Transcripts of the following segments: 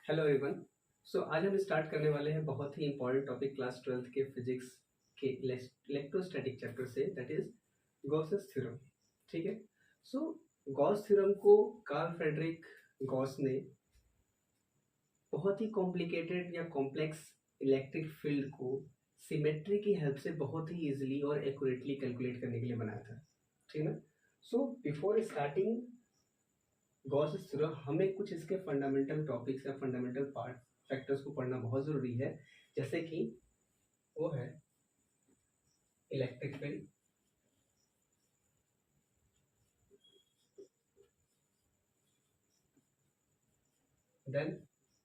Hello everyone. आज हम start करने वाले हैं बहुत ही इंपॉर्टेंट टॉपिक क्लास 12th के फिजिक्स के इलेक्ट्रोस्टैटिक चैप्टर से, दैट इज गॉसेस थ्योरम। ठीक है। सो गॉस थ्योरम को कार्ल फ्रेडरिक गॉस ने बहुत ही कॉम्प्लिकेटेड या कॉम्प्लेक्स इलेक्ट्रिक फील्ड को सिमेट्री की हेल्प से बहुत ही इजीली और एक्यूरेटली कैलकुलेट करने के लिए बनाया था। ठीक है ना। So before starting Gauss theorem हमें कुछ इसके फंडामेंटल टॉपिक्स या फंडामेंटल पार्ट फैक्टर्स को पढ़ना बहुत ज़रूरी है, जैसे कि वो है इलेक्ट्रिक फील्ड, देन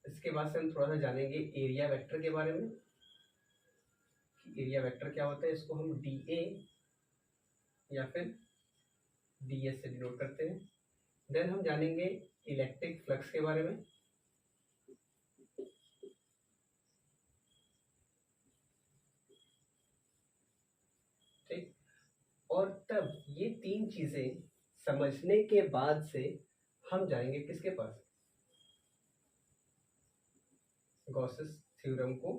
इसके बाद से हम थोड़ा सा जानेंगे एरिया वेक्टर के बारे में कि एरिया वेक्टर क्या होता है। इसको हम डी ए या फिर डी एस से डिनोट करते हैं। देन हम जानेंगे इलेक्ट्रिक फ्लक्स के बारे में। ठीक। और तब ये तीन चीज़ें समझने के बाद से हम जाएंगे किसके पास, गॉसेस थ्योरम को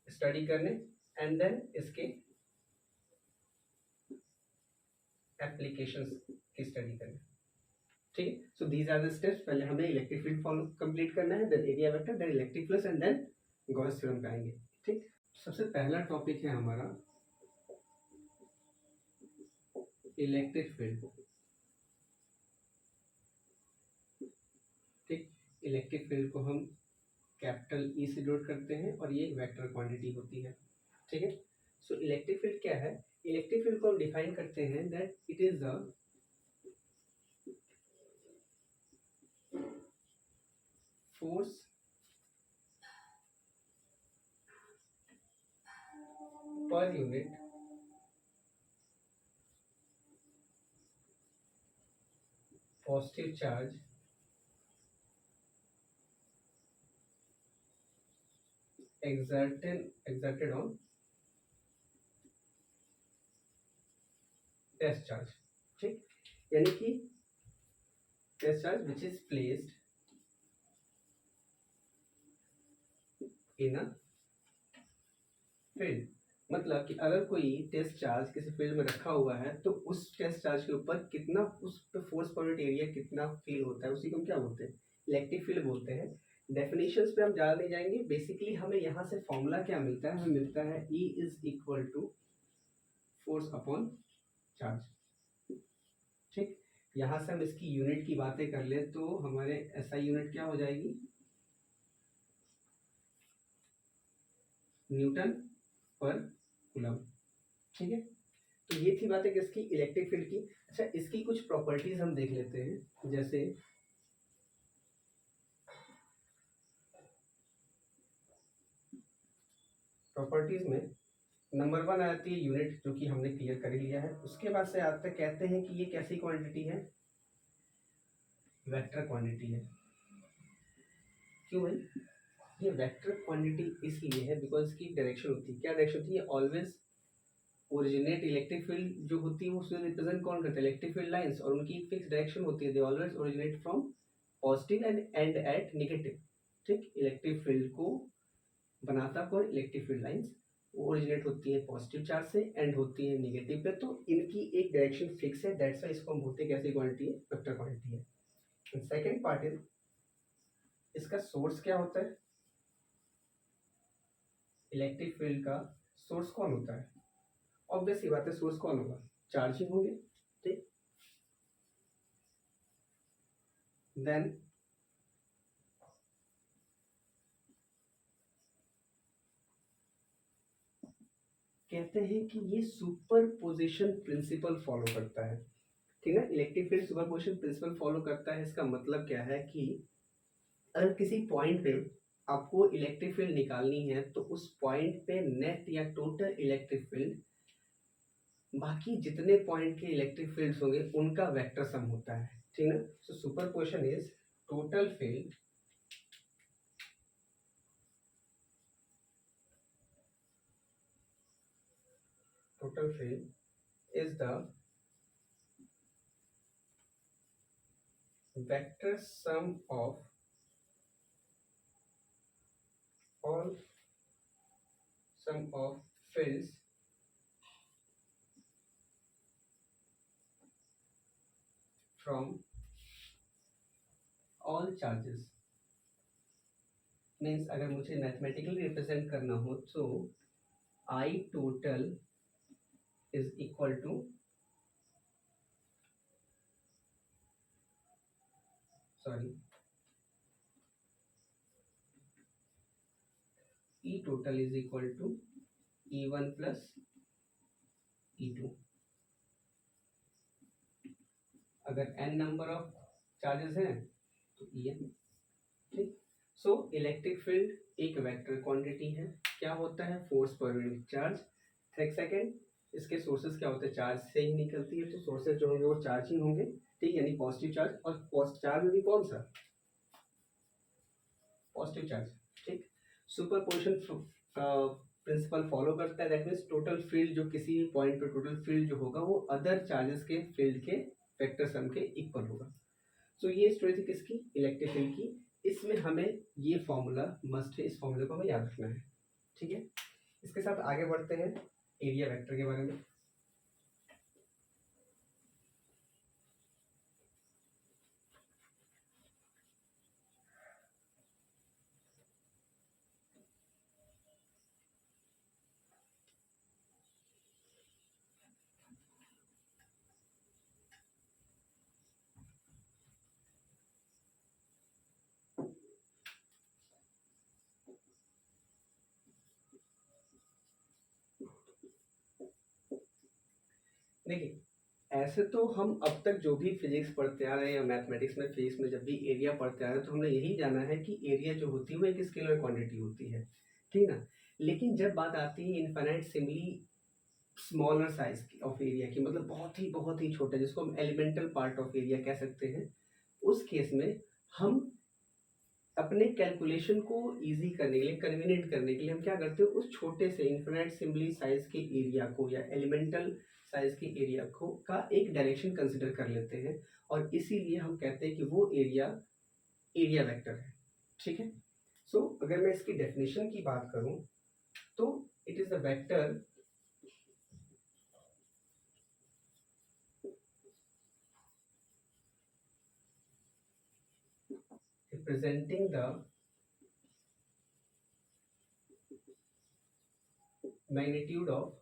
स्टडी करने एंड देन इसके एप्लीकेशंस की स्टडी करने। ठीक है। So these are the steps. पहले हमें इलेक्ट्रिक फील्ड फॉलो कंप्लीट करना है, then area vector, then electric flux and then Gauss theorem पे आएंगे। ठीक। सबसे पहला टॉपिक है हमारा इलेक्ट्रिक फील्ड। ठीक। इलेक्ट्रिक फील्ड को हम कैपिटल ई से डिनोट करते हैं और ये वेक्टर क्वांटिटी होती है। ठीक है। सो इलेक्ट्रिक फील्ड क्या है? इलेक्ट्रिक फील्ड को हम डिफाइन करते हैं that it is the force per unit positive charge exerted on test charge. ठीक। यानी कि test charge which is placed in a field. मतलब कि अगर कोई टेस्ट चार्ज किसी फील्ड में रखा हुआ है तो उस टेस्ट चार्ज के ऊपर कितना, उस पे फोर्स पर यूनिट एरिया कितना फील होता है, उसी को हम क्या बोलते हैं, इलेक्ट्रिक फील्ड बोलते हैं। डेफिनेशंस पे हम ज़्यादा नहीं जाएंगे। बेसिकली हमें यहाँ से फॉर्मूला क्या मिलता है, हमें मिलता है E is equal to force upon charge. ठीक। यहाँ से हम इसकी यूनिट की बातें कर ले तो हमारे SI यूनिट क्या हो जाएगी, न्यूटन पर कूलम। ठीक है। तो ये थी बातें किसकी, इलेक्ट्रिक फील्ड की। अच्छा, इसकी कुछ प्रॉपर्टीज हम देख लेते हैं। जैसे प्रॉपर्टीज में नंबर 1 आती है यूनिट, जो कि हमने क्लियर कर ही लिया है। उसके बाद से आते कहते हैं कि ये कैसी क्वांटिटी है, वेक्टर क्वांटिटी है। क्यों भाई? ये वेक्टर क्वांटिटी इसलिए है बिकॉज की डायरेक्शन होती है, क्या डायरेक्शन होती है, ऑलवेज ओरिजिनेट। इलेक्ट्रिक फील्ड जो होती है उसमें रिप्रेजेंट कौन करता है, इलेक्ट्रिक फील्ड लाइंस, और उनकी फिक्स डायरेक्शन होती है, they always originate from positive end and at negative. ठीक। इलेक्ट्रिक फील्ड को बनाता कौन, इलेक्ट्रिक फील्ड लाइंस, वो ओरिजिनेट होती है पॉजिटिव चार्ज से, एंड होती है नेगेटिव पे। तो इनकी एक डायरेक्शन फिक्स है, दैट्स व्हाई इसको हम बोलते हैं कैसी क्वांटिटी है, वेक्टर क्वांटिटी है। सेकंड पार्ट इज इसका सोर्स क्या होता है, इलेक्ट्रिक फील्ड का सोर्स कौन होता है, ऑब्वियस सी बात है, सोर्स कौन होगा, चार्ज ही होंगे। ठीक। देन कहते हैं कि ये सुपरपोजिशन प्रिंसिपल फॉलो करता है। ठीक है। Electric field superposition principle follow करता है। इसका मतलब क्या है कि अगर किसी पॉइंट पे आपको इलेक्ट्रिक फील्ड निकालनी है तो उस पॉइंट पे नेट या टोटल इलेक्ट्रिक फील्ड बाकी जितने पॉइंट के इलेक्ट्रिक फील्ड्स होंगे उनका वेक्टर सम होता है। ठीक है। So superposition is total field is the vector sum of all sum of fields from all charges means अगर मुझे मैथमेटिकली रिप्रेजेंट करना हो तो I total is equal to sorry E total is equal to E1 plus E2। अगर n number of charges हैं तो En। ठीक। So electric field एक वेक्टर क्वांटिटी है। क्या होता है? Force per unit charge. एक सेकेंड, इसके सोर्सेज क्या होते हैं? चार्ज से ही निकलती है, तो सोर्सेज जो होंगे वो चार्ज ही होंगे। ठीक, यानी पॉजिटिव चार्ज, और पॉजिटिव चार्ज में भी कौन सा? Positive charge. ठीक। सुपरपोजिशन प्रिंसिपल फॉलो करता है। दैट मीन्स टोटल फील्ड जो किसी भी पॉइंट पे टोटल फील्ड जो होगा वो अदर चार्जेस के फील्ड के वेक्टर सम के इक्वल होगा। सो ये स्टोरी थी किसकी? इलेक्ट्रिक फील्ड की। इसमें हमें ये फॉर्मूला मस्ट है, इस फॉर्मूले को हमें याद रखना है। ठीक है, इसके साथ आगे बढ़ते हैं एरिया वेक्टर के बारे में। देखिए, ऐसे तो हम अब तक जो भी फिजिक्स पढ़ते आ रहे हैं या मैथमेटिक्स में फिजिक्स में जब भी एरिया पढ़ते आ रहे हैं तो हमने यही जाना है कि एरिया जो होती है वो एक स्केलर क्वांटिटी होती है। ठीक ना? लेकिन जब बात आती है इनफाइनाइट सिमली स्मॉलर साइज की ऑफ एरिया की, मतलब बहुत ही छोटा, जिसको हम एलिमेंटल पार्ट ऑफ एरिया कह सकते हैं, उस केस में हम अपने कैलकुलेशन को इजी करने के लिए, कन्वीनियंट करने के लिए हम क्या करते हैं? उस छोटे से इनफिनिट सिंबली साइज के एरिया को या एलिमेंटल साइज के एरिया को का एक डायरेक्शन कंसिडर कर लेते हैं, और इसीलिए हम कहते हैं कि वो एरिया एरिया वेक्टर है। ठीक है। सो अगर मैं इसकी डेफिनेशन की बात करूं तो it is a vector representing the magnitude of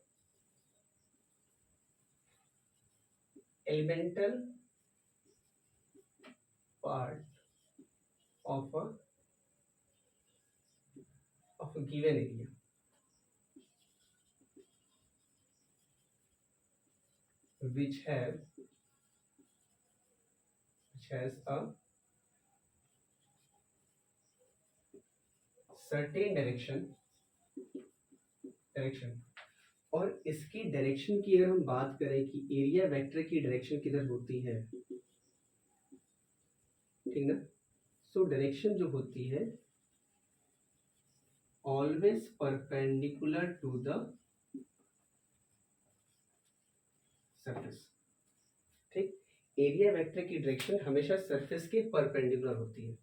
elemental part of a given area, which has a certain direction। और इसकी डायरेक्शन की अगर हम बात करें कि एरिया वेक्टर की डायरेक्शन किधर होती है, ठीक ना? सो डायरेक्शन जो होती है always perpendicular to the surface. ठीक, एरिया वेक्टर की डायरेक्शन हमेशा सरफेस के परपेंडिकुलर होती है।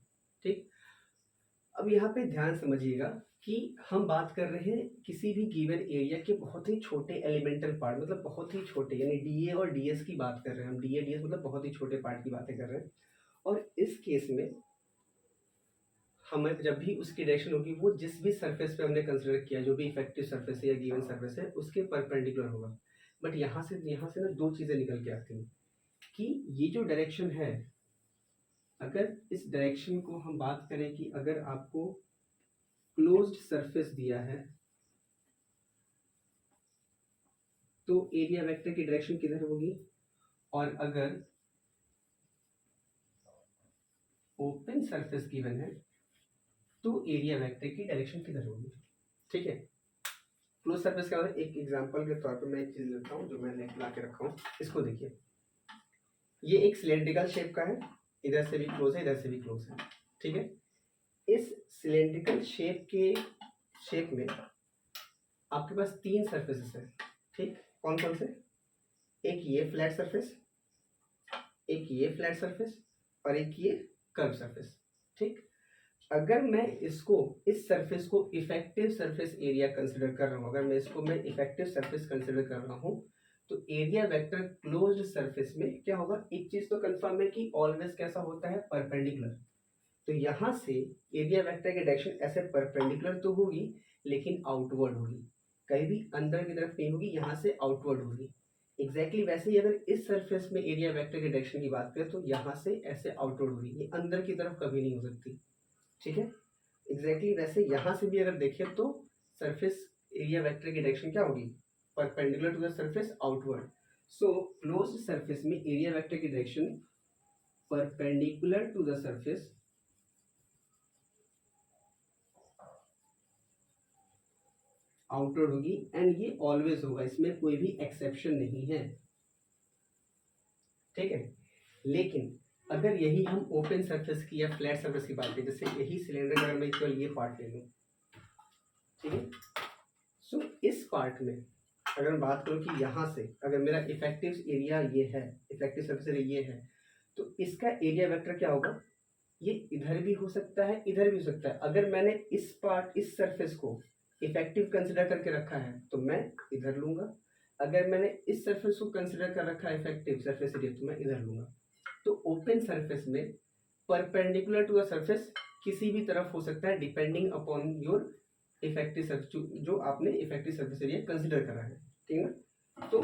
ठीक, अब यहाँ पे ध्यान समझिएगा कि हम बात कर रहे हैं किसी भी गिवन एरिया के बहुत ही छोटे एलिमेंटल पार्ट, मतलब बहुत ही छोटे, यानी डीए और डीएस की बात कर रहे हैं हम। डीए डीएस मतलब बहुत ही छोटे पार्ट की बातें कर रहे हैं। और इस केस में हमें जब भी उसकी डायरेक्शन होगी वो जिस भी सरफेस पे हमने कंसिडर किया, जो भी इफेक्टिव सरफेस है या गिवन सरफेस है, उसके परपेंडिकुलर होगा। बट यहाँ से ना दो चीज़ें निकल के आती हैं कि ये जो डायरेक्शन है, अगर इस डायरेक्शन को हम बात करें कि अगर आपको क्लोज्ड सरफेस दिया है तो एरिया वेक्टर की डायरेक्शन किधर होगी, और अगर ओपन सरफेस गिवन है तो एरिया वेक्टर की डायरेक्शन किधर होगी। ठीक है। क्लोज सरफेस का एक एग्जांपल के तौर पर मैं एक चीज लेता हूं जो मैंने ला के रखा हूं। इसको देखिए, ये एक सिलेंड्रिकल शेप का है, इधर से भी क्लोज है, इधर से भी क्लोज है। ठीक है। इस सिलेंड्रिकल शेप में आपके पास तीन सरफेसेस है। ठीक, कौन कौन से? एक ये फ्लैट सरफेस, एक ये फ्लैट सरफेस, और एक ये कर्व सरफेस। ठीक, अगर मैं इसको इस सरफेस को इफेक्टिव सरफेस एरिया कंसिडर कर रहा हूँ, अगर मैं इसको मैं इफेक्टिव सरफेस कंसिडर कर रहा हूँ, तो एरिया वेक्टर क्लोज्ड सरफेस में क्या होगा, एक चीज तो कंफर्म है कि ऑलवेज कैसा होता है, परपेंडिकुलर। तो यहाँ से एरिया वेक्टर की डायरेक्शन ऐसे परपेंडिकुलर तो होगी, लेकिन आउटवर्ड होगी, कहीं भी अंदर की तरफ नहीं होगी, यहाँ से आउटवर्ड होगी। एग्जैक्टली वैसे ही अगर इस सरफेस में एरिया वेक्टर की डायरेक्शन की बात करें, तो यहाँ से ऐसे आउटवर्ड होगी, ये अंदर की तरफ कभी नहीं हो सकती। ठीक है, एग्जैक्टली वैसे यहाँ से भी अगर देखें तो सरफेस एरिया वेक्टर की डायरेक्शन क्या होगी, perpendicular to the surface, outward. So closed surface में एरिया वेक्टर की direction perpendicular to the surface outward होगी, एंड ये ऑलवेज होगा, इसमें कोई भी एक्सेप्शन नहीं है। ठीक है, लेकिन अगर यही हम ओपन सरफेस की या फ्लैट सरफेस की बात करें, जैसे यही सिलेंडर का मैं केवल ये पार्ट ले लूँ, ठीक है, सो इस पार्ट में अगर मैं बात करूँ कि यहाँ से अगर मेरा इफेक्टिव एरिया ये है, इफेक्टिव सरफेस एरिया ये है, तो इसका एरिया वेक्टर क्या होगा, ये इधर भी हो सकता है, इधर भी हो सकता है। अगर मैंने इस पार्ट इस सरफेस को इफेक्टिव कंसिडर करके रखा है तो मैं इधर लूंगा, अगर मैंने इस सरफेस को कंसिडर कर रखा है इफेक्टिव सरफेस एरिया, तो मैं इधर लूंगा। तो ओपन सरफेस में परपेंडिकुलर टू द सरफेस किसी भी तरफ हो सकता है, depending upon your effective surface, जो आपने इफेक्टिव सरफेस एरिया कंसिडर करा है। ठीक है ना, तो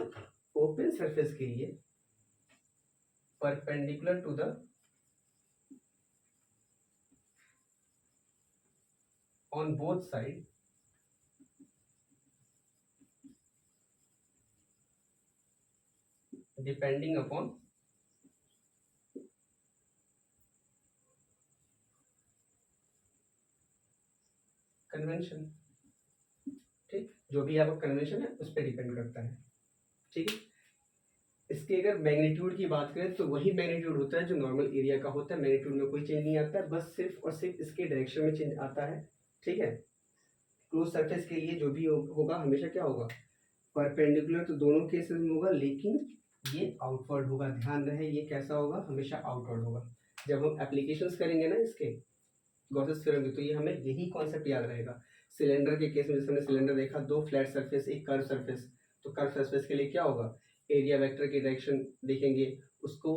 ओपन सरफेस के लिए perpendicular to the on both side depending upon convention. ठीक, जो भी आपका कन्वेंशन है उस पर डिपेंड करता है। ठीक है, इसके अगर मैग्नीट्यूड की बात करें तो वही मैग्नीट्यूड होता है जो नॉर्मल एरिया का होता है, मैग्नीट्यूड में कोई चेंज नहीं आता है, बस सिर्फ और सिर्फ इसके डायरेक्शन में चेंज आता है। ठीक है, क्लोज सरफेस के लिए जो भी होगा हमेशा क्या होगा, परपेंडिकुलर, तो दोनों केसेस में होगा, लेकिन ये आउटवर्ड होगा। ध्यान रहे ये कैसा होगा, हमेशा आउटवर्ड होगा। जब हम एप्लीकेशंस करेंगे ना इसके गॉसेस थ्योरम की, तो ये हमें यही कॉन्सेप्ट याद रहेगा। सिलेंडर के केस में जैसे हमने सिलेंडर देखा, दो फ्लैट सरफेस एक कर्व सरफेस, तो कर्व सरफेस के लिए क्या होगा, एरिया वेक्टर की डायरेक्शन देखेंगे, उसको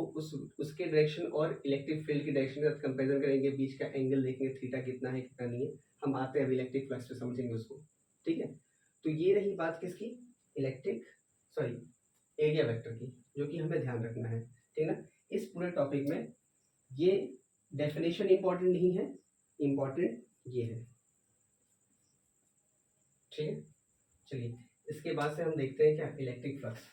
उसके डायरेक्शन और इलेक्ट्रिक फील्ड की डायरेक्शन के साथ कंपेरिजन करेंगे, बीच का एंगल देखेंगे थीटा कितना है कितना नहीं है, हम आते हैं इलेक्ट्रिक फ्लक्स पे समझेंगे उसको। ठीक है, तो ये रही बात किसकी, इलेक्ट्रिक सॉरी एरिया वेक्टर की, जो कि हमें ध्यान रखना है। ठीक है ना, इस पूरे टॉपिक में ये डेफिनेशन इंपॉर्टेंट नहीं है, इंपॉर्टेंट ये है। ठीक है, चलिए इसके बाद से हम देखते हैं क्या, electric flux.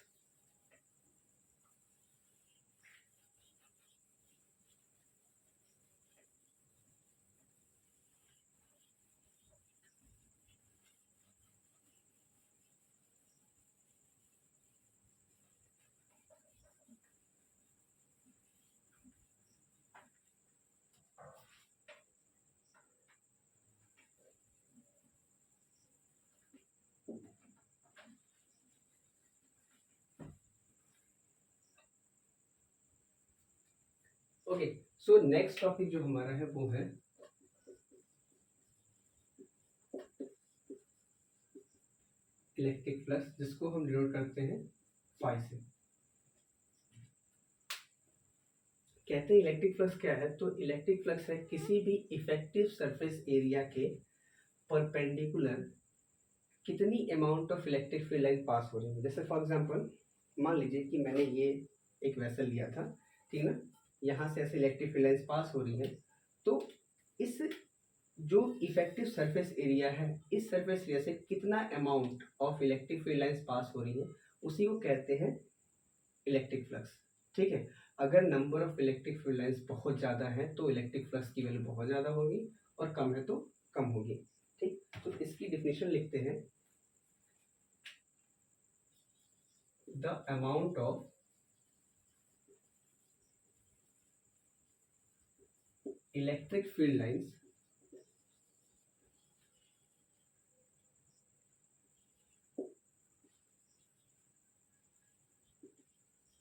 Okay, so next topic जो हमारा है वो है इलेक्ट्रिक फ्लक्स, जिसको हम डिनोट करते हैं फाई से। कहते हैं इलेक्ट्रिक फ्लक्स क्या है, तो इलेक्ट्रिक फ्लक्स है किसी भी इफेक्टिव सरफेस एरिया के परपेंडिकुलर कितनी amount of electric field line pass हो रही है। जैसे फॉर एग्जांपल मान लीजिए कि मैंने ये एक वेसल लिया था, ठीक ना, यहाँ से ऐसे इलेक्ट्रिक फील्ड लाइन्स पास हो रही हैं, तो इस जो इफेक्टिव सरफेस एरिया है, इस सरफेस एरिया से कितना amount of electric field lines pass हो रही है, उसी को कहते हैं इलेक्ट्रिक फ्लक्स। ठीक है, अगर number of electric field lines बहुत ज़्यादा है तो इलेक्ट्रिक फ्लक्स की वैल्यू बहुत ज़्यादा होगी, और कम है तो कम होगी। ठीक, तो इसकी डिफिनेशन लिखते हैं, the amount of electric field lines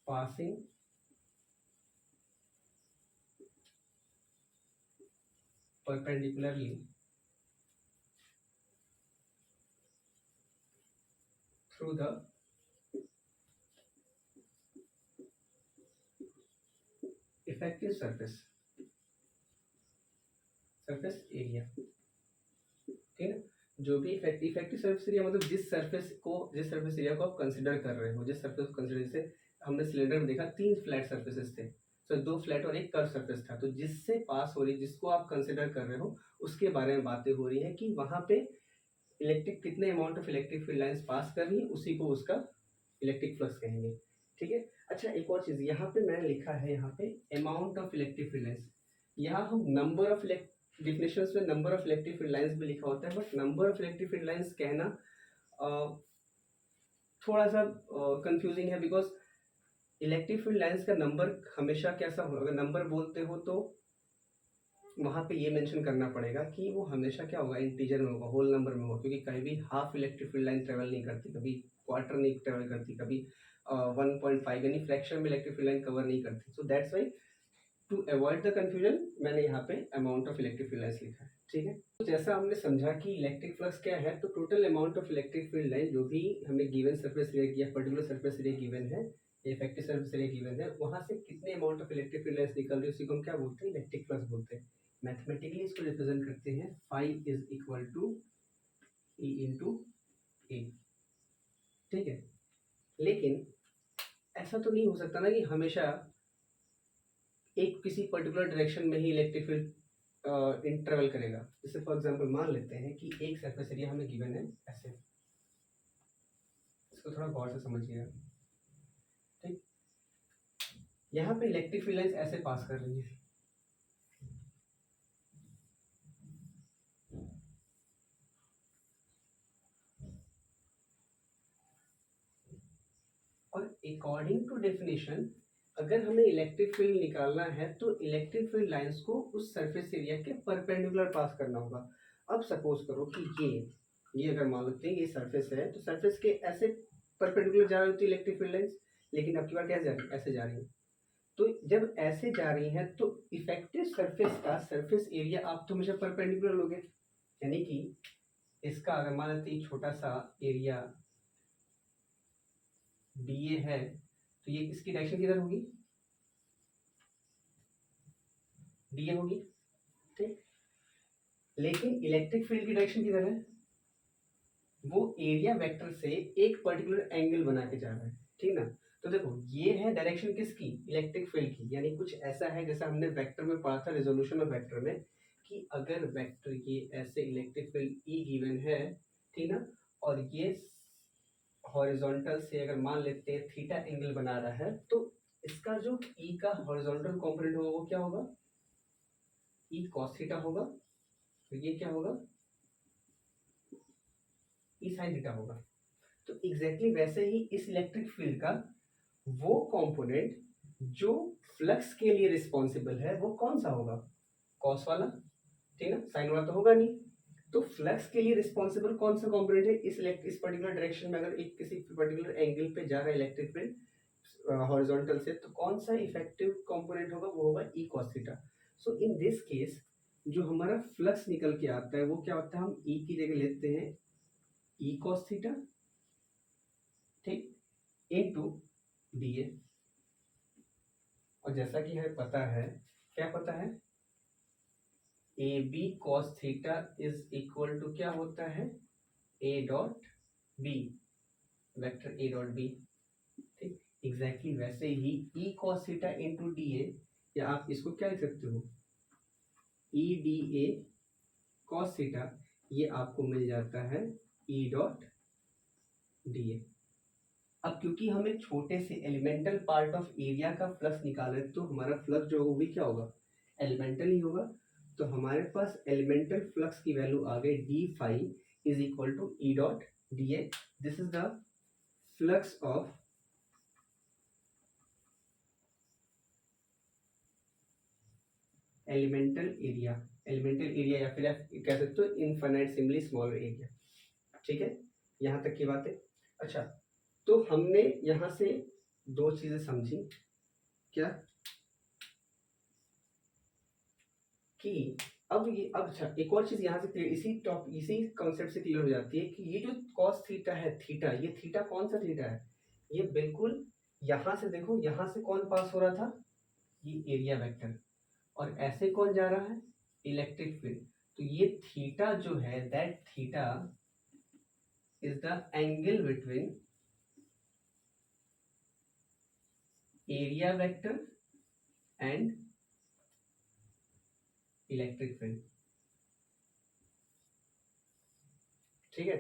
passing perpendicularly through the effective surface area, ठीक है। जो भी इफेक्टिव सर्फेस एरिया मतलब जिस सर्फेस एरिया को आप कंसिडर कर रहे हो, जिस सर्फेस को कंसिडर, जैसे हमने सिलेंडर में देखा 3 फ्लैट सर्फेसेस थे, तो 2 फ्लैट और एक कर्व सर्फेस था, तो जिससे पास हो रही, जिसको आप कंसिडर कर रहे हो उसके बारे में बातें हो रही है कि वहां पे इलेक्ट्रिक कितने amount of electric field lines pass कर रही है, उसी को उसका इलेक्ट्रिक फ्लक्स कहेंगे, ठीक है। अच्छा, एक और चीज यहाँ पे मैंने लिखा है, यहाँ पे amount of electric field lines, यहाँ हम नंबर ऑफ डिफिनेशंस में number of electric field lines भी लिखा होता है, but number of electric field lines कहना थोड़ा सा कंफ्यूजिंग है, बिकॉज इलेक्ट्रिक फील्ड लाइंस का नंबर हमेशा कैसा होगा, अगर नंबर बोलते हो तो वहां पे ये मेंशन करना पड़ेगा कि वो हमेशा क्या होगा, इंटीजर में होगा, होल नंबर में होगा, क्योंकि कभी भी half electric field line travel नहीं करती, कभी क्वार्टर नहीं ट्रेवल करती, कभी 1.5 यानी फ्रैक्शन में इलेक्ट्रिक फील्ड लाइन कवर नहीं करती। So that's why to avoid the confusion मैंने यहाँ पे amount of electric field lines लिखा है, ठीक है। तो जैसा हमने समझा कि इलेक्ट्रिक फ्लक्स क्या है, तो total amount of electric field line जो भी हमें गिवन सरफेस एरिया या पर्टिकुलर सरफेस एरिया गिवन है, इफेक्टिव सरफेस एरिया गिवन है, वहां से कितने amount of electric field lines निकल रही है, उसी को हम क्या बोलते हैं, इलेक्ट्रिक फ्लक्स बोलते हैं। मैथमेटिकली इसको रिप्रेजेंट करते हैं, phi is equal to E into A, ठीक है। लेकिन ऐसा तो नहीं हो सकता ना कि हमेशा एक किसी पर्टिकुलर डायरेक्शन में ही इलेक्ट्रिक फील्ड ट्रेवल करेगा। जैसे फॉर एग्जांपल मान लेते हैं कि एक सरफेस एरिया हमें गिवन है ऐसे, इसको थोड़ा गौर से समझिएगा, ठीक। यहाँ पे इलेक्ट्रिक फील्ड लाइंस ऐसे पास कर रही है, और अकॉर्डिंग टू डेफिनेशन अगर हमें इलेक्ट्रिक फील्ड निकालना है तो इलेक्ट्रिक फील्ड लाइंस को उस सरफेस एरिया के परपेंडिकुलर पास करना होगा। अब सपोज करो कि ये अगर मान लेते हैं ये सरफेस है, तो सरफेस के ऐसे परपेंडिकुलर जा रही होती है इलेक्ट्रिक फील्ड लाइंस, लेकिन अब की बार कैसे जा रही है, ऐसे जा रही है। तो जब ऐसे जा रही है तो इफेक्टिव सरफेस का सरफेस एरिया आप तो हमेशा परपेंडिकुलर लोगे, यानी कि इसका अगर मान लेते हैं छोटा सा एरिया डी है, तो ये इसकी डायरेक्शन किधर होगी, डी होगी, ठीक। लेकिन इलेक्ट्रिक फील्ड की डायरेक्शन किधर है, वो एरिया वेक्टर से एक पर्टिकुलर एंगल बना के जा रहा है, ठीक ना। तो देखो ये है डायरेक्शन किसकी, इलेक्ट्रिक फील्ड की, यानी कुछ ऐसा है जैसा हमने वेक्टर में पढ़ा था, रेजोल्यूशन ऑफ वेक्टर में, कि अगर वेक्टर ये ऐसे इलेक्ट्रिक फील्ड ई गिवन है, ठीक ना, और ये हॉरिजॉन्टल से अगर मान लेते हैं थीटा एंगल बना रहा है, तो इसका जो ई का हॉरिजॉन्टल कंपोनेंट होगा वो क्या होगा, ई कॉस थीटा होगा, तो ये क्या होगा, ई साइन थीटा होगा। तो एग्जैक्टली वैसे ही इस इलेक्ट्रिक फील्ड का वो कंपोनेंट जो फ्लक्स के लिए रिस्पॉन्सिबल है वो कौन सा होगा, कॉस वाला, ठीक ना, साइन वाला तो होगा नहीं। तो फ्लक्स के लिए रिस्पॉन्सिबल कौन सा कंपोनेंट है, इस पर्टिकुलर डायरेक्शन में अगर एक किसी पर्टिकुलर एंगल पे जा रहा है इलेक्ट्रिक फील्ड हॉरिजॉन्टल से, तो कौन सा इफेक्टिव कंपोनेंट होगा, वो होगा ई cos theta. So in this case जो हमारा फ्लक्स निकल के आता है वो क्या होता है, हम ई की जगह लेते हैं ई कॉस थीटा, ठीक, इनटू डी ए। और जैसा कि हमें पता है, क्या पता है, A B cos theta is equal to क्या होता है, A dot B, vector A dot B, ठीक। एग्जैक्टली वैसे ही E cos theta into D A, या आप इसको क्या लिख सकते हो, E D A cos theta, ये आपको मिल जाता है ई डॉट डी ए। अब क्योंकि हमें छोटे से एलिमेंटल पार्ट ऑफ एरिया का फ्लक्स निकालना है, तो हमारा फ्लक्स जो होगा वो भी क्या होगा, एलिमेंटल ही होगा। तो हमारे पास एलिमेंटल फ्लक्स की वैल्यू आ गई d phi is equal to E dot d A. This is the flux of elemental area या फिर आप कह सकते हो इनफाइनाइटसिमली स्मॉल एरिया, ठीक है। यहां तक की बात है। अच्छा, तो हमने यहां से दो चीजें समझी, क्या, कि अब अच्छा एक और चीज यहाँ से क्लियर, इसी कॉन्सेप्ट से क्लियर हो जाती है कि ये जो कॉस थीटा है, थीटा, ये थीटा कौन सा थीटा है, ये बिल्कुल यहाँ से देखो, यहाँ से कौन पास हो रहा था, ये एरिया वेक्टर, और ऐसे कौन जा रहा है, इलेक्ट्रिक फील्ड। तो ये थीटा जो है, that theta is the angle between area vector and electric field. ठीक है।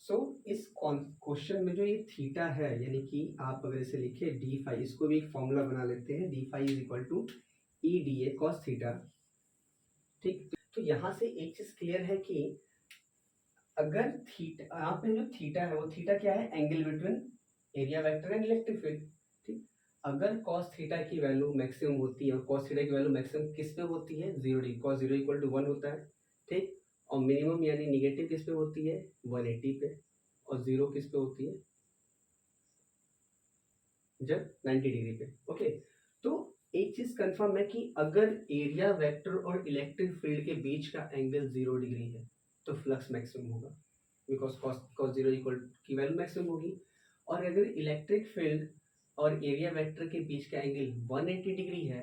सो इस क्वेश्चन में जो ये थीटा है, यानी कि आप अगर इसे लिखे डी फाई, इसको भी एक फॉर्मूला बना लेते हैं, d phi is equal to E D A cos theta. ठीक, तो यहाँ से एक चीज क्लियर है कि अगर थीटा, यहाँ पे जो थीटा है वो थीटा क्या है, angle between area vector and electric field. ठीक, अगर कॉस थीटा की वैल्यू मैक्सिमम होती है, और कॉस थीटा की वैल्यू मैक्सिमम किस पे होती है, 0 डिग्री, कॉस 0 इक्वल टू 1 होता है। ठीक, और मिनिमम यानी निगेटिव किस पे होती है, 180 पे, और 0 किस पे होती है, जब 90 डिग्री पे। ओके, तो एक चीज कंफर्म है कि अगर एरिया वेक्टर और इलेक्ट्रिक फील्ड के बीच का एंगल 0 डिग्री है तो फ्लक्स मैक्सिमम होगा, बिकॉज कॉस 0 इक्वल की वैल्यू मैक्सिमम होगी। और अगर इलेक्ट्रिक फील्ड और एरिया वेक्टर के बीच का एंगल 180 डिग्री है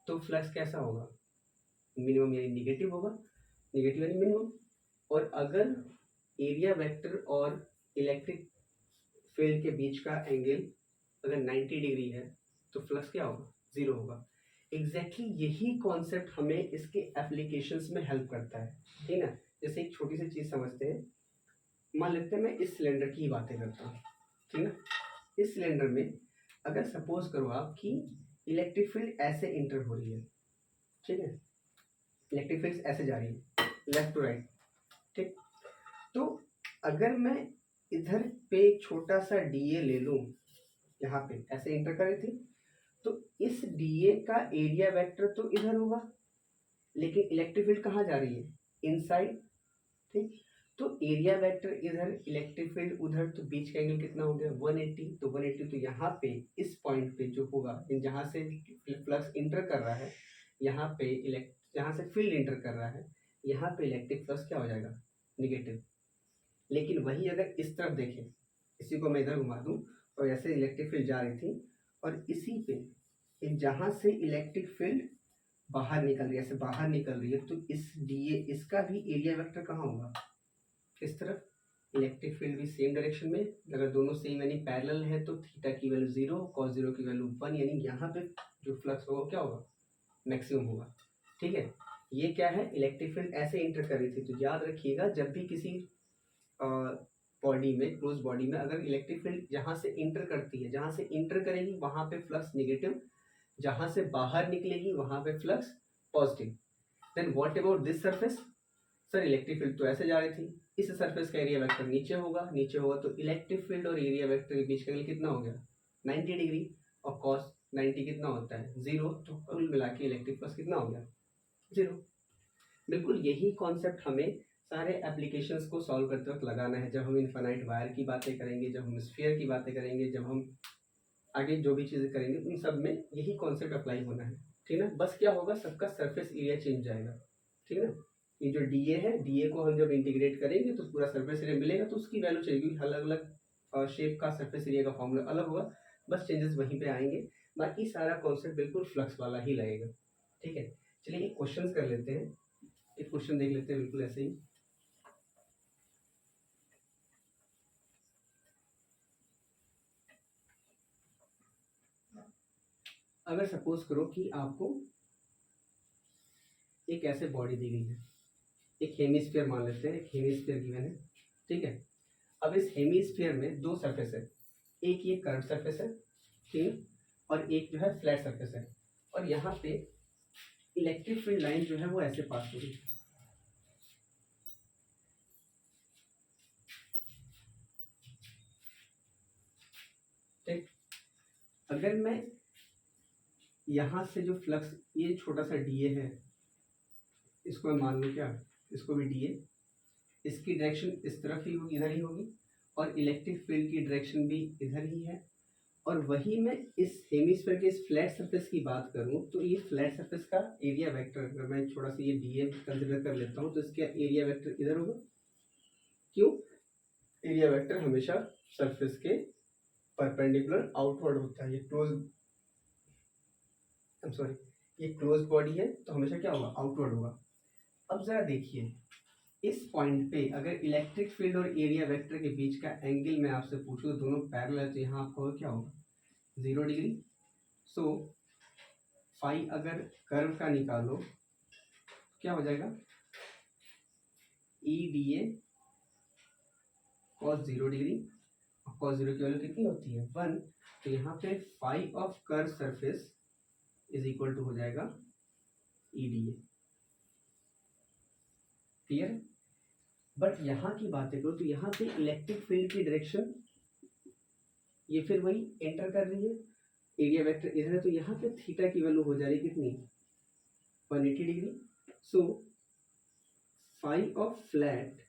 तो फ्लक्स कैसा होगा, मिनिमम यानी निगेटिव होगा, निगेटिव यानी मिनिमम। और अगर एरिया वेक्टर और इलेक्ट्रिक फील्ड के बीच का एंगल अगर 90 डिग्री है तो फ्लक्स क्या होगा, 0 होगा। एग्जैक्टली यही कॉन्सेप्ट हमें इसके एप्लीकेशंस में हेल्प करता है। ठीक है, जैसे एक छोटी सी चीज समझते हैं, मान लेते हैं मैं इस सिलेंडर की बातें करता हूँ। ठीक है, इस सिलेंडर में अगर सपोज करो आप कि इलेक्ट्रिक फील्ड ऐसे इंटर हो रही है, ठीक है, इलेक्ट्रिक फील्ड ऐसे जा रही है लेफ्ट टू राइट। ठीक, तो अगर मैं इधर पे एक छोटा सा डीए ले लूं, यहाँ पे ऐसे इंटर कर रही थी, तो इस डीए का एरिया वेक्टर तो इधर होगा, लेकिन इलेक्ट्रिक फील्ड कहाँ जा रही है, इनसाइड। ठीक, तो एरिया वेक्टर इधर, इलेक्ट्रिक फील्ड उधर, तो बीच का एंगल कितना हो गया, 180। तो 180 तो यहाँ पे इस पॉइंट पे जो होगा, जहाँ से फ्लक्स इंटर कर रहा है, यहाँ पे जहाँ से फील्ड इंटर कर रहा है, यहाँ पे इलेक्ट्रिक फ्लक्स क्या हो जाएगा, निगेटिव। लेकिन वही अगर इस तरफ देखें, इसी को मैं इधर घुमा दूँ और ऐसे इलेक्ट्रिक फील्ड जा रही थी, और इसी पे जहाँ से इलेक्ट्रिक फील्ड बाहर निकल रही है, ऐसे बाहर निकल रही है, तो इस डीए, इसका भी एरिया वेक्टर कहाँ होगा, इस तरफ। इलेक्ट्रिक फील्ड भी सेम डायरेक्शन में, अगर दोनों सेम यानी पैरेलल है तो थीटा की वैल्यू 0, कॉस 0 की वैल्यू 1, यानी यहाँ पे जो फ्लक्स होगा क्या होगा, मैक्सिमम होगा। ठीक है, ये क्या है, इलेक्ट्रिक फील्ड ऐसे इंटर कर रही थी। तो याद रखिएगा, जब भी किसी बॉडी में, क्लोज बॉडी में, अगर इलेक्ट्रिक फील्ड जहाँ से इंटर करती है, जहाँ से इंटर करेगी वहाँ पे फ्लक्स निगेटिव, जहाँ से बाहर निकलेगी वहाँ पे flux positive. Then what about this surface, सर इलेक्ट्रिक फील्ड तो ऐसे जा रही थी, इस सरफेस का एरिया वेक्टर नीचे होगा, नीचे होगा, तो इलेक्ट्रिक फील्ड और एरिया वेक्टर के बीच का एंगल कितना हो गया, 90 डिग्री, और कॉस 90 कितना होता है, 0। तो कुल मिला के इलेक्ट्रिक फ्लक्स कितना हो गया, 0। बिल्कुल यही कॉन्सेप्ट हमें सारे एप्लीकेशंस को सॉल्व करते वक्त लगाना है, जब हम इनफाइनाइट वायर की बातें करेंगे, जब हम स्फीयर की बातें करेंगे, जब हम आगे जो भी चीज़ें करेंगे, उन सब में यही कॉन्सेप्ट अप्लाई होना है। ठीक है ना, बस क्या होगा, सबका सरफेस एरिया चेंज जाएगा। ठीक है ना, ये जो डीए है, डीए को हम जब इंटीग्रेट करेंगे तो पूरा सरफेस एरिया मिलेगा, तो उसकी वैल्यू चाहिए, अलग अलग शेप का सरफेस एरिया का फॉर्मूला अलग होगा, बस चेंजेस वहीं पे आएंगे, बाकी सारा कॉन्सेप्ट बिल्कुल फ्लक्स वाला ही लगेगा। ठीक है, चलिए एक क्वेश्चन कर लेते हैं, एक क्वेश्चन देख लेते हैं बिल्कुल ऐसे ही। अगर सपोज करो कि आपको एक ऐसे बॉडी दी गई है, एक हेमिस्फीयर मान लेते हैं, एक हेमिस्फीयर गिवन है। ठीक है, अब इस हेमिस्फीयर में दो सरफेस है, एक ये कर्व सरफेस है, ठीक है, और एक जो है फ्लैट सरफेस है, और यहाँ पे इलेक्ट्रिक फील्ड लाइन जो है वो ऐसे पास हो रही है। ठीक, अगर मैं यहाँ से जो फ्लक्स, ये छोटा सा डीए है, इसको मैं मान लूँ क्या, इसको भी डीए, इसकी डायरेक्शन इस तरफ ही होगी, इधर ही होगी, और इलेक्ट्रिक फील्ड की डायरेक्शन भी इधर ही है, और वही मैं इस हेमिस्फीयर के इस फ्लैट सरफेस की बात करूं तो ये फ्लैट सरफेस का एरिया वेक्टर, अगर मैं थोड़ा सा ये डीए कंसिडर कर लेता हूं तो इसका एरिया वेक्टर इधर होगा। क्यों? एरिया वेक्टर हमेशा सरफेस के परपेंडिकुलर आउटवर्ड होता है। ये क्लोज बॉडी है तो हमेशा क्या होगा? आउटवर्ड होगा। अब जरा देखिए, इस पॉइंट पे अगर इलेक्ट्रिक फील्ड और एरिया वेक्टर के बीच का एंगल मैं आपसे पूछूं, दोनों पैरेलल है, तो यहाँ आपको क्या होगा? 0 डिग्री। सो फाई अगर कर्व का निकालो क्या हो जाएगा? E D A cos 0 degree. Cos 0 की वैल्यू कितनी होती है? 1। तो यहाँ पे phi of curve surface is equal to हो जाएगा E D A. Clear? But यहाँ की बातें करो तो यहाँ पे इलेक्ट्रिक फील्ड की डायरेक्शन ये फिर वही एंटर कर रही है, एरिया वेक्टर इधर है, तो यहाँ पे थीटा की वैल्यू हो जा रही है कितनी? 180 degree. So phi of flat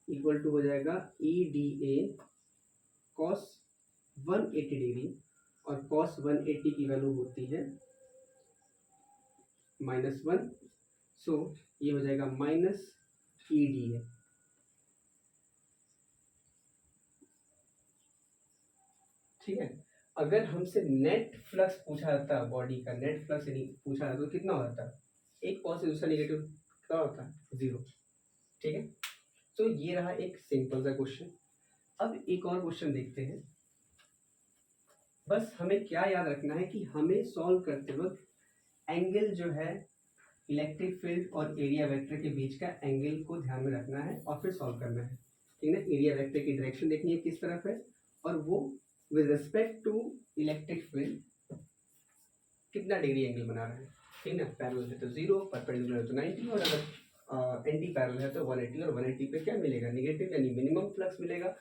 equal to हो जाएगा E D A cos 180 degree, और कॉस 180 की वैल्यू होती है -1। सो ये हो जाएगा माइनस ई डी ए। ठीक है? अगर हमसे नेट फ्लक्स पूछा जाता, बॉडी का नेट फ्लक्स यदि पूछा जाता तो कितना हो जाता? एक पॉजिटिव दूसरा नेगेटिव, क्या होता? 0। ठीक है? तो ये रहा एक सिंपल सा क्वेश्चन। अब एक और क्वेश्चन देखते हैं। बस हमें क्या याद रखना है कि हमें सॉल्व करते वक्त एंगल जो है इलेक्ट्रिक फील्ड और एरिया वेक्टर के बीच का एंगल को ध्यान में रखना है और फिर सॉल्व करना है। ठीक है? एरिया वेक्टर की डायरेक्शन देखनी है किस तरफ है, और वो with respect to electric field कितना डिग्री एंगल बना रहा है। ठीक है? पैरेलल है तो 0, परपेंडिकुलर है तो 90, और अगर एंटी पैरेलल है तो 180। और 180 पे क्या मिलेगा? नेगेटिव यानी मिनिमम फ्लक्स मिलेगा।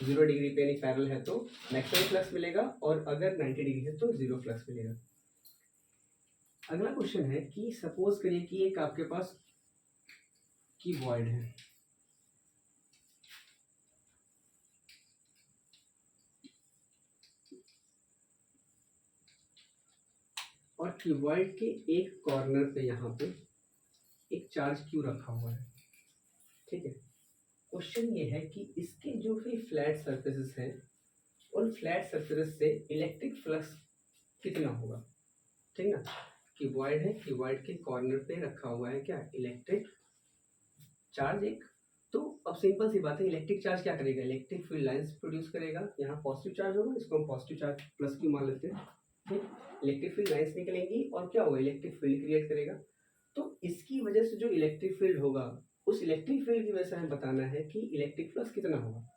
0 डिग्री पे यानी पैरेलल है तो मैक्सिमम फ्लक्स मिलेगा, और अगर 90 डिग्री है तो 0 फ्लक्स मिलेगा। अगला क्वेश्चन है कि सपोज करिए कि एक आपके पास क्यूबॉइड है, और क्यूबॉइड के एक कॉर्नर पे यहाँ पे एक चार्ज क्यू रखा हुआ है। ठीक है? क्वेश्चन ये है कि इसके जो भी फ्लैट सरफेसेस हैं उन फ्लैट सरफेसेस से इलेक्ट्रिक फ्लक्स कितना होगा। ठीक ना? क्यूबॉइड है, क्यूबॉइड के कॉर्नर पे रखा हुआ है क्या? इलेक्ट्रिक चार्ज एक। तो अब सिंपल सी बात है, इलेक्ट्रिक चार्ज क्या करेगा? इलेक्ट्रिक फील्ड लाइंस प्रोड्यूस करेगा। यहाँ पॉजिटिव चार्ज होगा, इसको हम पॉजिटिव चार्ज प्लस क्यू मान लेते हैं। ठीक? इलेक्ट्रिक फील्ड लाइंस निकलेंगी और क्या होगा? इलेक्ट्रिक फील्ड क्रिएट करेगा। तो इसकी वजह से जो इलेक्ट्रिक फील्ड होगा, उस इलेक्ट्रिक फील्ड की वजह से हमें बताना है कि इलेक्ट्रिक फ्लक्स कितना होगा।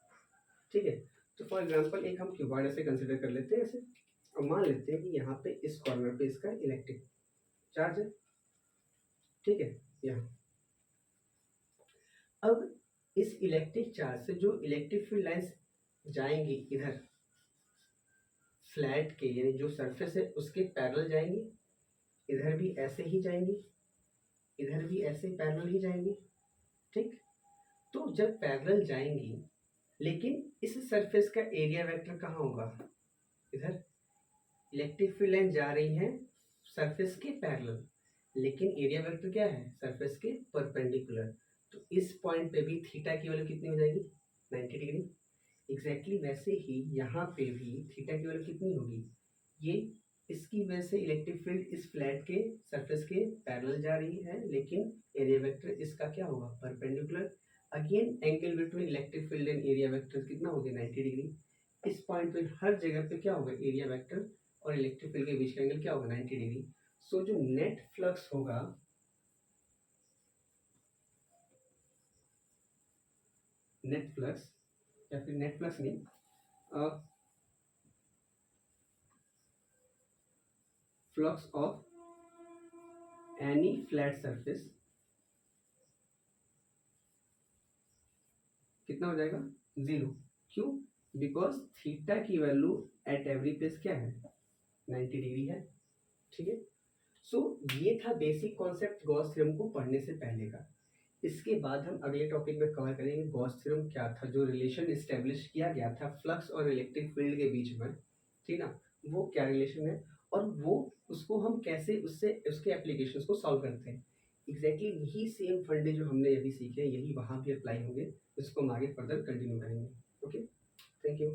ठीक है? तो फॉर एग्जांपल एक हम क्यूबॉइड ऐसे कंसीडर कर लेते हैं ऐसे, और मान लेते हैं कि यहाँ पे इस कॉर्नर पे इसका इलेक्ट्रिक चार्ज है। ठीक है? यहाँ अब इस इलेक्ट्रिक चार्ज से जो इलेक्ट्रिक फील्ड लाइंस जाएंगी इधर फ्लैट के, यानी जो सरफेस है उसके पैरेलल जाएंगी, इधर भी ऐसे ही जाएंगी, इधर भी ऐसे पैरेलल ही जाएंगी। ठीक? तो जब पैरेलल जाएंगी, लेकिन इस सरफेस का एरिया वेक्टर कहाँ होगा? इधर इलेक्ट्रिक फील्ड लाइन जा रही है सरफेस के पैरेलल, लेकिन एरिया वेक्टर क्या है? सरफेस के परपेंडिकुलर। तो इस पॉइंट पे भी थीटा की वैल्यू कितनी हो जाएगी? 90 डिग्री। एग्जैक्टली वैसे ही यहाँ पे भी थीटा की वैल्यू कितनी होगी? ये इसकी वजह से इलेक्ट्रिक फील्ड इस फ्लैट के सरफेस के पैरेलल जा रही है, लेकिन एरिया वेक्टर इसका क्या होगा? Perpendicular. Again angle between electric field and area vector कितना हो गया? 90 डिग्री। इस पॉइंट पे हर जगह पे क्या होगा? एरिया वेक्टर और इलेक्ट्रिक फील्ड के बीच का एंगल क्या होगा? 90 डिग्री। सो जो नेट फ्लक्स होगा, नेट फ्लक्स या फिर नेट फ्लक्स नहीं, flux of any flat surface कितना हो जाएगा? 0। क्यों? बिकॉज थीटा की वैल्यू एट एवरी प्लेस क्या है? 90 डिग्री है। ठीक है? सो ये था बेसिक कॉन्सेप्ट गॉस थ्योरम को पढ़ने से पहले का। इसके बाद हम अगले टॉपिक में कवर करेंगे गॉस थ्योरम क्या था, जो रिलेशन इस्टेब्लिश किया गया था फ्लक्स और इलेक्ट्रिक फील्ड के बीच में, ठीक ना, वो क्या रिलेशन है और वो उसको हम कैसे उससे उसके एप्लीकेशंस को सॉल्व करते हैं। एग्जैक्टली यही सेम फंडे जो हमने अभी सीखे यही वहाँ भी अप्लाई होंगे, जिसको हम आगे फर्दर कंटिन्यू करेंगे। Okay, thank you.